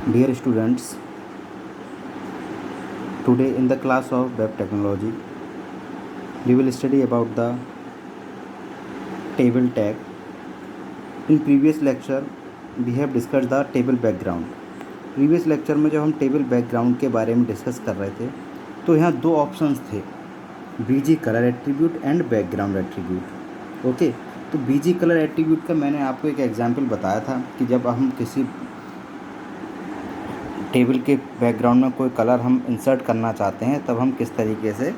Dear students, today in the class of web technology, we will study about the table tag. In previous lecture, we have discussed the table background. Previous lecture में जब हम table background के बारे में discuss कर रहे थे तो यहाँ दो ऑप्शंस थे, BG colour attribute and background attribute. Okay, तो बीजी कलर एट्रीब्यूट का मैंने आपको एक एग्जांपल बताया था कि जब हम किसी टेबल के बैकग्राउंड में कोई कलर हम इंसर्ट करना चाहते हैं तब हम किस तरीके से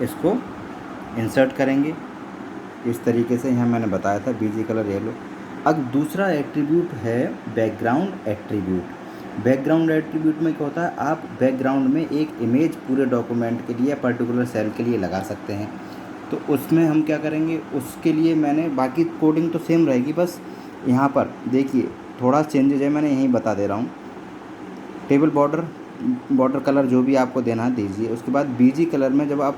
इसको इंसर्ट करेंगे। इस तरीके से यहाँ मैंने बताया था बीजी कलर येलो। अब दूसरा एट्रीब्यूट है बैकग्राउंड एट्रीब्यूट। बैकग्राउंड एट्रीब्यूट में क्या होता है, आप बैकग्राउंड में एक इमेज पूरे डॉक्यूमेंट के लिए या पर्टिकुलर सेल के लिए लगा सकते हैं। तो उसमें हम क्या करेंगे, उसके लिए मैंने बाकी कोडिंग तो सेम रहेगी, बस यहाँ पर देखिए थोड़ा चेंजेज है, मैंने यहीं बता दे रहा हूँ। टेबल बॉर्डर कलर जो भी आपको देना है दीजिए। उसके बाद बीजी कलर में जब आप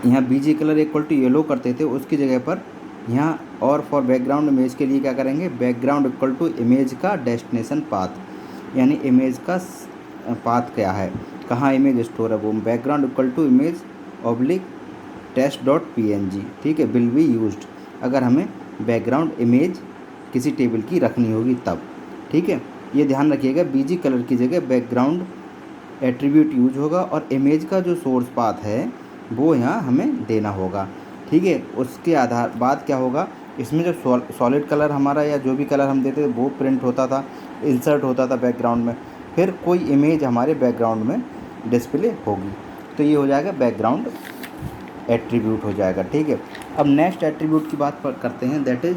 यहाँ BG colour equal to yellow करते थे उसकी जगह पर यहाँ और फॉर बैकग्राउंड इमेज के लिए क्या करेंगे, बैकग्राउंड इक्वल टू इमेज का डेस्टिनेशन पाथ, यानी इमेज का पाथ क्या है, कहाँ इमेज स्टोर है, वो background equal to image oblique test.png। ठीक है, विल बी यूज्ड अगर हमें बैकग्राउंड इमेज किसी टेबल की रखनी होगी तब। ठीक है, ये ध्यान रखिएगा, बीजी कलर की जगह बैकग्राउंड एट्रीब्यूट यूज होगा और इमेज का जो सोर्स पाथ है वो यहाँ हमें देना होगा। ठीक है, उसके आधार बाद क्या होगा, इसमें जो सॉलिड कलर हमारा या जो भी कलर हम देते थे वो प्रिंट होता था, इंसर्ट होता था बैकग्राउंड में, फिर कोई इमेज हमारे बैकग्राउंड में डिस्प्ले होगी। तो ये हो जाएगा बैकग्राउंड एट्रीब्यूट हो जाएगा। ठीक है, अब नेक्स्ट एट्रीब्यूट की बात करते हैं, that is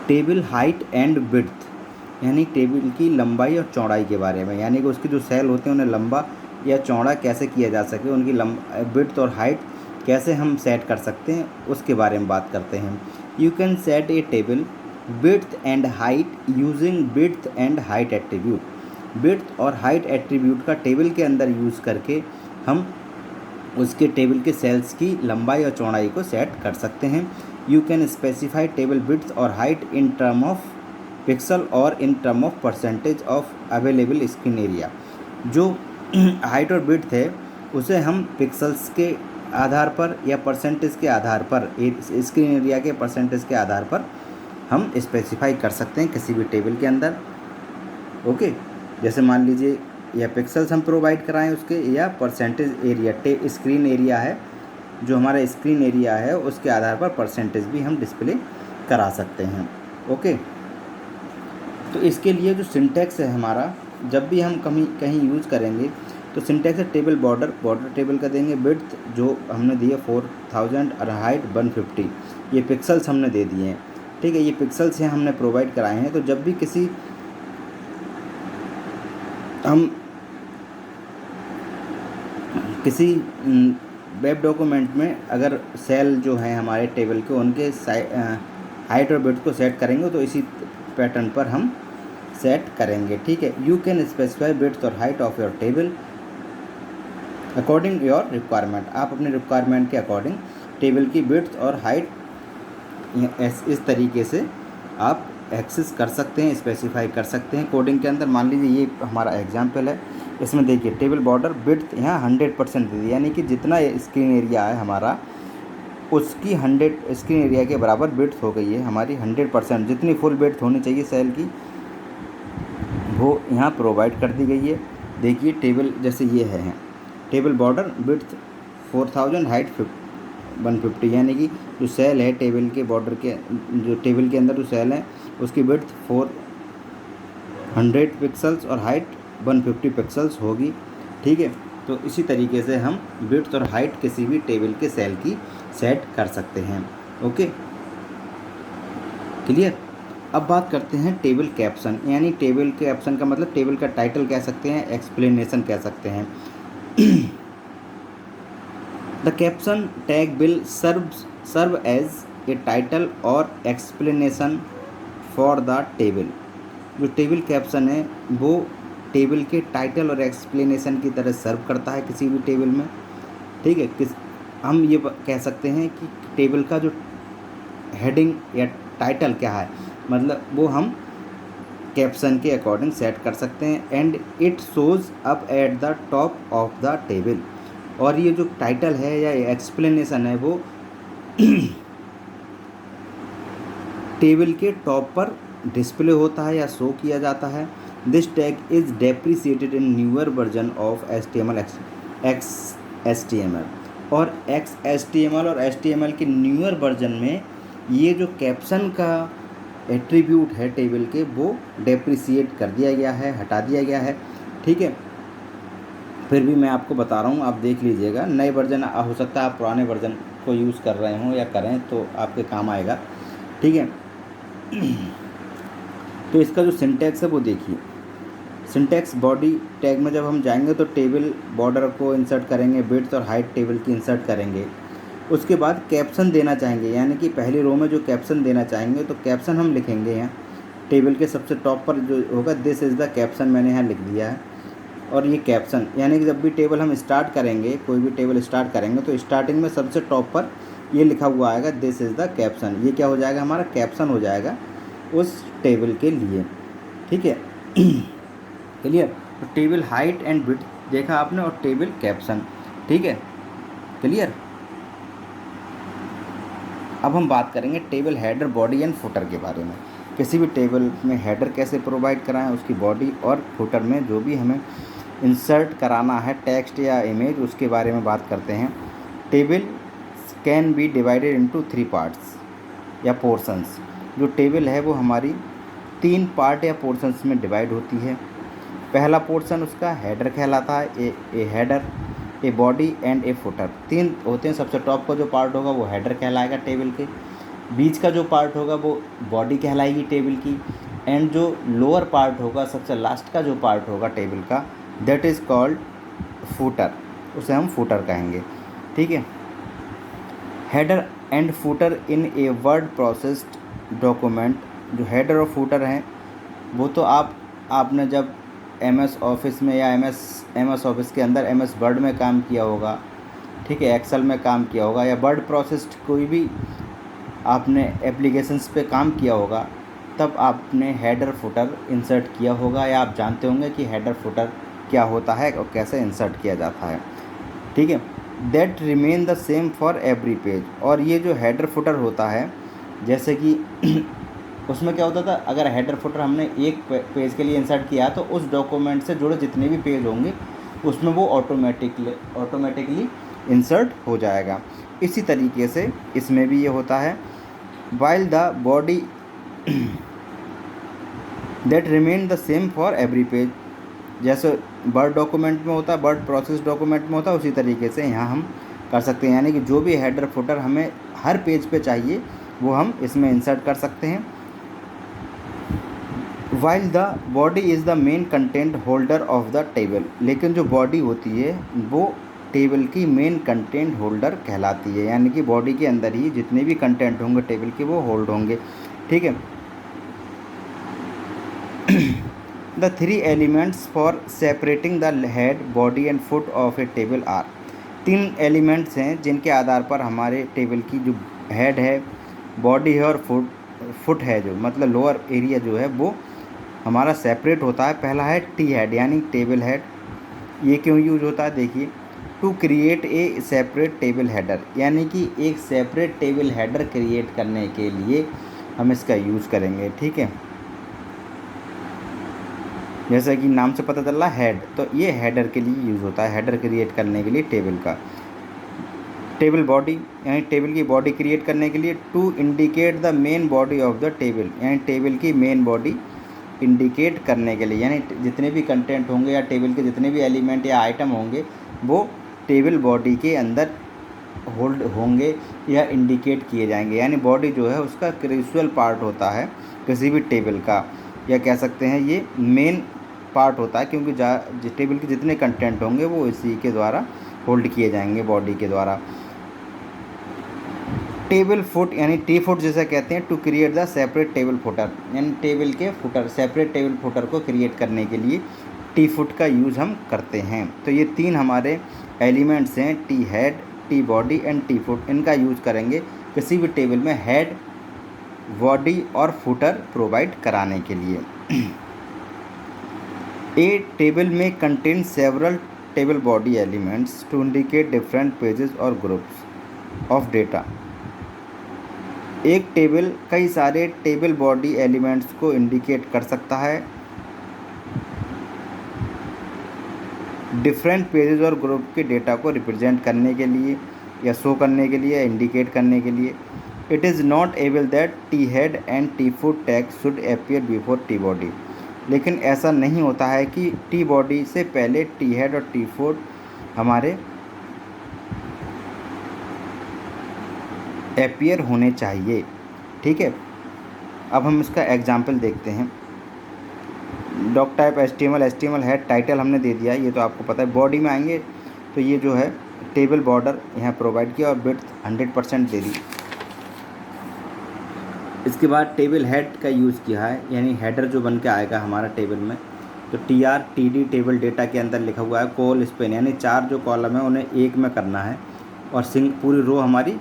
table height and width, यानी टेबल की लंबाई और चौड़ाई के बारे में, यानी कि उसके जो सेल होते हैं उन्हें लंबा या चौड़ा कैसे किया जा सके, उनकी विड्थ और हाइट कैसे हम सेट कर सकते हैं उसके बारे में बात करते हैं। You can set A table width and height using width and height attribute. Width और हाइट एट्रीब्यूट का टेबल के अंदर यूज़ करके हम उसके टेबल के सेल्स की लंबाई और चौड़ाई को सेट कर सकते हैं। You can specify table width और height in term of pixel और in term of percentage of available screen area. जो हाइट और विड्थ है उसे हम पिक्सल्स के आधार पर या परसेंटेज के आधार पर, स्क्रीन एरिया के परसेंटेज के आधार पर हम स्पेसिफाई कर सकते हैं किसी भी टेबल के अंदर। ओके, जैसे मान लीजिए या पिक्सल्स हम प्रोवाइड कराएं उसके, या परसेंटेज एरिया स्क्रीन एरिया है, जो हमारा स्क्रीन एरिया है उसके आधार पर परसेंटेज भी हम डिस्प्ले करा सकते हैं। ओके, तो इसके लिए जो सिंटैक्स है हमारा, जब भी हम कहीं यूज़ करेंगे तो सिंटैक्स है टेबल बॉर्डर टेबल का देंगे, विड्थ जो हमने दिया 4000 और हाइट 150, ये पिक्सल्स हमने दे दिए हैं। ठीक है, ये पिक्सल्स हैं हमने प्रोवाइड कराए हैं। तो जब भी किसी वेब डॉक्यूमेंट में अगर सेल जो हैं हमारे टेबल के उनके हाइट और विड्थ को सेट करेंगे तो इसी पैटर्न पर हम सेट करेंगे। ठीक है, यू कैन स्पेसिफाई विड्थ और height of your table according your requirement. आप अपने रिक्वायरमेंट के अकॉर्डिंग टेबल की विड्थ और हाइट इस तरीके से आप एक्सेस कर सकते हैं, स्पेसिफाई कर सकते हैं कोडिंग के अंदर। मान लीजिए ये हमारा एग्जाम्पल है, इसमें देखिए टेबल बॉर्डर विड्थ यहाँ 100% दे दी, यानी कि जितना स्क्रीन एरिया है हमारा उसकी 100 स्क्रीन एरिया के बराबर विड्थ हो गई है हमारी। 100% जितनी फुल विड्थ होनी चाहिए सेल की वो यहाँ प्रोवाइड कर दी गई है। देखिए टेबल जैसे ये है, टेबल बॉर्डर विड्थ 4000 हाइट 150, यानी कि जो सेल है टेबल के बॉर्डर के, जो टेबल के अंदर जो सेल है उसकी विड्थ 400 पिक्सल्स और हाइट 150 पिक्सल्स होगी। ठीक है, तो इसी तरीके से हम विड्थ और हाइट किसी भी टेबल के सेल की सेट कर सकते हैं। Okay, clear. अब बात करते हैं टेबल कैप्शन, यानी टेबल कैप्शन का मतलब टेबल का टाइटल कह सकते हैं, एक्सप्लेनेशन कह सकते हैं। The caption tag will serve as a title और एक्सप्लेनेशन फॉर द टेबल। जो टेबल कैप्शन है वो टेबल के टाइटल और एक्सप्लेनेशन की तरह सर्व करता है किसी भी टेबल में। ठीक है, हम ये कह सकते हैं कि टेबल का जो हेडिंग या टाइटल क्या है, मतलब वो हम कैप्शन के अकॉर्डिंग सेट कर सकते हैं। And it shows up at the top of the table. और ये जो टाइटल है या एक्सप्लेनेशन है वो टेबल के टॉप पर डिस्प्ले होता है या शो किया जाता है। This tag is depreciated in newer version of XHTML और XHTML और HTML के न्यूअर वर्जन में ये जो कैप्शन का एट्रीब्यूट है टेबल के वो डेप्रिसिएट कर दिया गया है, हटा दिया गया है। ठीक है, फिर भी मैं आपको बता रहा हूँ, आप देख लीजिएगा। नए वर्जन हो सकता है आप पुराने वर्जन को यूज़ कर रहे हों या करें तो आपके काम आएगा। ठीक है, तो इसका जो सिंटैक्स है वो देखिए। सिंटैक्स बॉडी टैग में जब हम जाएंगे तो टेबल बॉर्डर को इंसर्ट करेंगे, विड्थ और हाइट टेबल की इंसर्ट करेंगे। उसके बाद कैप्शन देना चाहेंगे, यानी कि पहली रो में जो कैप्शन देना चाहेंगे तो कैप्शन हम लिखेंगे यहाँ टेबल के सबसे टॉप पर जो होगा दिस इज़ द कैप्शन, मैंने यहाँ लिख दिया है। और ये कैप्शन यानी कि जब भी टेबल हम स्टार्ट करेंगे, कोई भी टेबल स्टार्ट करेंगे तो स्टार्टिंग में सबसे टॉप पर ये लिखा हुआ आएगा दिस इज़ द कैप्शन। ये क्या हो जाएगा, हमारा कैप्शन हो जाएगा उस टेबल के लिए। ठीक है, क्लियर। तो टेबल हाइट एंड विड्थ देखा आपने और टेबल कैप्शन। ठीक है, क्लियर। अब हम बात करेंगे table header, body and footer के बारे में। किसी भी टेबल में हेडर कैसे प्रोवाइड कराएं, उसकी बॉडी और फुटर में जो भी हमें इंसर्ट कराना है टेक्स्ट या इमेज, उसके बारे में बात करते हैं। Table can be divided into 3 parts या पोर्शंस। जो टेबल है वो हमारी 3 पार्ट या पोर्शंस में डिवाइड होती है। पहला पोर्शन उसका हेडर कहलाता है, a header, a body and a footer. 3 होते हैं। सबसे टॉप का जो पार्ट होगा वो हेडर कहलाएगा टेबल के, बीच का जो पार्ट होगा वो बॉडी कहलाएगी टेबल की, एंड जो लोअर पार्ट होगा, सबसे लास्ट का जो पार्ट होगा टेबल का, दैट इज़ कॉल्ड फुटर, उसे हम फुटर कहेंगे। ठीक है, header and footer in a word processed document. जो हेडर और फुटर हैं वो तो आपने जब MS ऑफिस में या MS ऑफिस के अंदर MS वर्ड में काम किया होगा, ठीक है, एक्सेल में काम किया होगा, या वर्ड प्रोसेस्ड कोई भी आपने एप्लीकेशंस पे काम किया होगा, तब आपने हेडर फुटर इंसर्ट किया होगा, या आप जानते होंगे कि हेडर फुटर क्या होता है और कैसे इंसर्ट किया जाता है। ठीक है, that remain the same for every page. और ये जो हेडर फुटर होता है, जैसे कि उसमें क्या होता था, अगर हेडर फुटर हमने एक पेज के लिए इंसर्ट किया तो उस डॉक्यूमेंट से जुड़े जितने भी पेज होंगे उसमें वो ऑटोमेटिकली इंसर्ट हो जाएगा। इसी तरीके से इसमें भी ये होता है। While the body that remain the same for every page. जैसे वर्ड डॉक्यूमेंट में होता है, वर्ड प्रोसेस डॉक्यूमेंट में होता है, उसी तरीके से यहाँ हम कर सकते हैं। यानी कि जो भी हेडर फुटर हमें हर पेज पे चाहिए वो हम इसमें इंसर्ट कर सकते हैं। While the body is the main content holder of the table. लेकिन जो बॉडी होती है वो टेबल की मेन कंटेंट होल्डर कहलाती है, यानी कि बॉडी के अंदर ही जितने भी कंटेंट होंगे टेबल के वो होल्ड होंगे। ठीक है, the 3 elements for separating the head, body and foot of a table are. 3 elements हैं जिनके आधार पर हमारे टेबल की जो हेड है, बॉडी है और फुट है, जो मतलब लोअर एरिया जो है वो हमारा सेपरेट होता है। पहला है टी हेड यानी टेबल हेड। ये क्यों यूज होता है, देखिए, to create a separate table header, यानी कि एक सेपरेट टेबल हेडर क्रिएट करने के लिए हम इसका यूज़ करेंगे। ठीक है, जैसा कि नाम से पता चल रहा है हेड, तो ये हेडर के लिए यूज़ होता है, हेडर क्रिएट करने के लिए टेबल का। टेबल बॉडी यानी टेबल की बॉडी क्रिएट करने के लिए, to indicate the main body of the table, यानी टेबल की मेन बॉडी इंडिकेट करने के लिए, यानी जितने भी कंटेंट होंगे या टेबल के जितने भी एलिमेंट या आइटम होंगे वो टेबल बॉडी के अंदर होल्ड होंगे या इंडिकेट किए जाएंगे। यानी बॉडी जो है उसका क्रूशियल पार्ट होता है किसी भी टेबल का, या कह सकते हैं ये मेन पार्ट होता है, क्योंकि टेबल के जितने कंटेंट होंगे वो इसी के द्वारा होल्ड किए जाएंगे, बॉडी के द्वारा। टेबल फुट यानी टी फुट जैसा कहते हैं, to create the separate table footer, यानी टेबल के फुटर, सेपरेट टेबल फुटर को क्रिएट करने के लिए टी फुट का यूज़ हम करते हैं। तो ये 3 हमारे एलिमेंट्स हैं, T head, T body and T foot. इनका यूज़ करेंगे किसी भी टेबल में हेड, बॉडी और फुटर प्रोवाइड कराने के लिए। A table may contain several table body elements to indicate different pages और ग्रुप्स ऑफ डेटा। एक टेबल कई सारे टेबल बॉडी एलिमेंट्स को इंडिकेट कर सकता है, डिफरेंट पेजेस और ग्रुप के डेटा को रिप्रेजेंट करने के लिए या शो करने के लिए या इंडिकेट करने के लिए। It is not able that T head and T foot tag should appear before T body. लेकिन ऐसा नहीं होता है कि टी बॉडी से पहले टी हेड और टी फुट हमारे अपीयर होने चाहिए। ठीक है, अब हम इसका एग्जाम्पल देखते हैं। Doctype HTML head title हमने दे दिया, ये तो आपको पता है। बॉडी में आएंगे तो ये जो है टेबल बॉर्डर यहाँ प्रोवाइड किया और विड्थ 100% दे दी। इसके बाद टेबल हेड का यूज़ किया है, यानी हेडर जो बन के आएगा हमारा टेबल में, तो TR/TD टेबल डेटा के अंदर लिखा हुआ है कॉल स्पेन, यानी 4 जो कॉलम है उन्हें एक में करना है और पूरी रो हमारी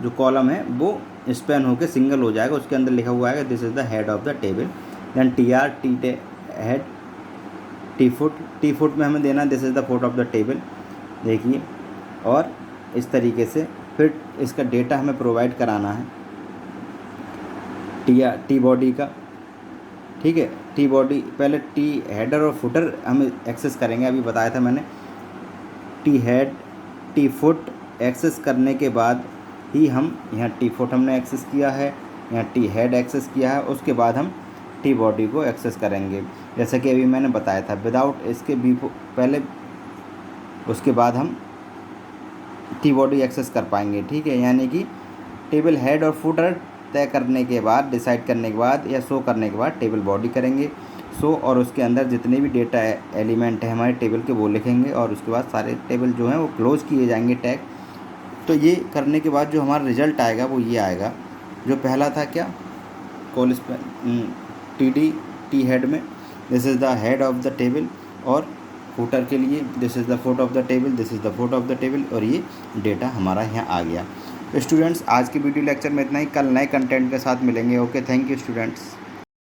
जो कॉलम है वो स्पेन होकर सिंगल हो जाएगा। उसके अंदर लिखा हुआ है this is the head of the table. Then TR/T head, T foot में हमें देना this is the foot of the table, देखिए। और इस तरीके से फिर इसका डेटा हमें प्रोवाइड कराना है टी बॉडी का। ठीक है, टी बॉडी पहले टी हेडर और फुटर हम एक्सेस करेंगे, अभी बताया था मैंने। T head T foot access करने के बाद ही हम यहाँ टी फुट हमने एक्सेस किया है, यहाँ टी हेड एक्सेस किया है, उसके बाद हम टी बॉडी को एक्सेस करेंगे, जैसा कि अभी मैंने बताया था। विदाउट इसके पहले उसके बाद हम टी बॉडी एक्सेस कर पाएंगे। ठीक है, यानी कि टेबल हेड और फुटर तय करने के बाद, डिसाइड करने के बाद या शो करने के बाद टेबल बॉडी करेंगे शो, और उसके अंदर जितने भी डेटा एलिमेंट है हमारे टेबल के वो लिखेंगे और उसके बाद सारे टेबल जो हैं वो क्लोज किए जाएंगे टैग। तो ये करने के बाद जो हमारा रिजल्ट आएगा वो ये आएगा। जो पहला था क्या, कॉल TD टी हेड में this is the head of the table, और फुटर के लिए this is the foot of the table, this is the foot of the table, और ये डेटा हमारा यहाँ आ गया। तो स्टूडेंट्स, आज के वीडियो लेक्चर में इतना ही। कल नए कंटेंट के साथ मिलेंगे। Okay, thank you students.